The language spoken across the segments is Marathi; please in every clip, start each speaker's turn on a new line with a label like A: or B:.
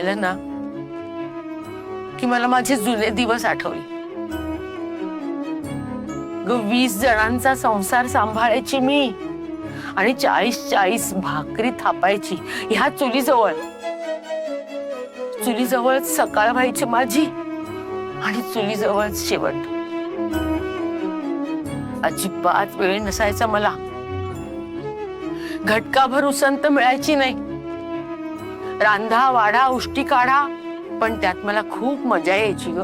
A: केलं ना की मला माझे जुने दिवस आठवले। 20 जणांचा संसार सांभाळायची मी आणि 40 भाकरी थापायची ह्या चुलीजवळ सकाळ व्हायची माझी आणि चुलीजवळ शेवट। अजिबात वेळ नसायचा मला, घटकाभर उसंत मिळायची नाही। रांधा वाढा उष्टी काढा, पण त्यात मला खूप मजा यायची ग।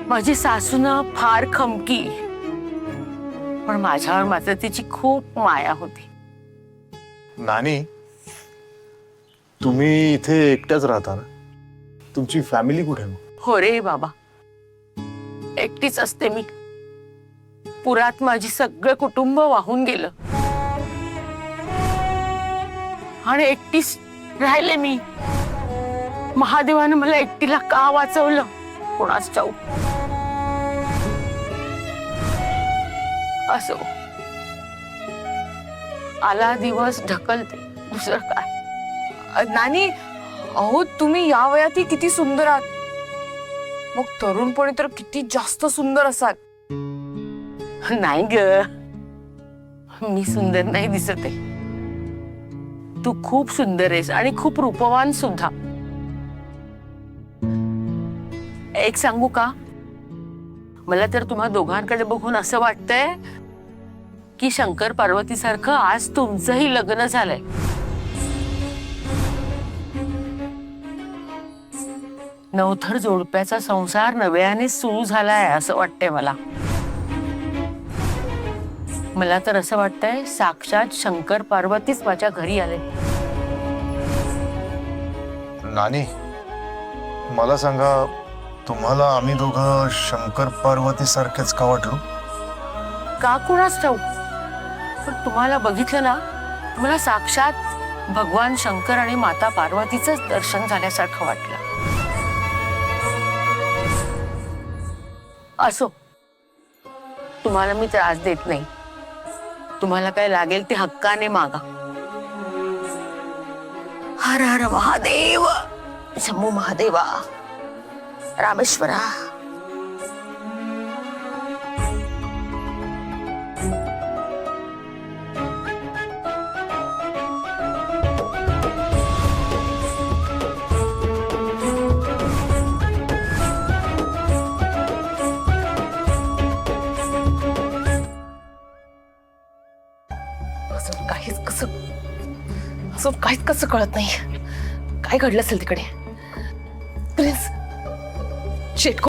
A: माझी सासून फार खमकी, पण माझ्यावर मात्र तिची खूप माया होती।
B: नानी, तुम्ही इथे एकट्याच राहता ना? तुमची फॅमिली कुठे आहे?
A: हो रे बाबा, एकटीच असते मी। पुरात माझी सगळं कुटुंब वाहून गेलं आणि एकटीच राहिले मी। महादेवाने मला एकटीला का वाचवलं कोणास ठाऊक। असो, आला दिवस ढकलते, दुसरं काय।
C: नानी, अहो तुम्ही या वयातही किती सुंदर आहात, मग तरुणपणी तर किती जास्त सुंदर असाल।
A: नाही ग, मी सुंदर नाही दिसत आहे। तू खूप सुंदर आहेस आणि खूप रूपवान सुद्धा। एक सांगू का, मला तर तुम्हा दोघांकडे बघून असं वाटतंय की शंकर पार्वती सारखं आज तुमचंही लग्न झालंय। नवथर जोडप्याचा संसार नव्याने सुरू झालाय असं वाटतंय मला। मला तर असं वाटतंय साक्षात शंकर पार्वतीच माझ्या घरी आले।
B: नानी, मला सांगा, तुम्हाला आम्ही दोघं शंकर पार्वती सारखेच का वाटलो?
A: का कुणाच ठाऊक, पण तुम्हाला बघितलं ना, मला साक्षात भगवान शंकर आणि माता पार्वतीचंच दर्शन झाल्यासारखं वाटलं। असो, तुम्हाला मी त्रास देत नाही। तुम्हाला काय लागेल ते हक्काने मागा। हर हर महादेव, शंभू महादेवा, रामेश्वरा।
C: काहीच कसं कळत नाही, काय घडलं असेल तिकडे। प्लीज शेट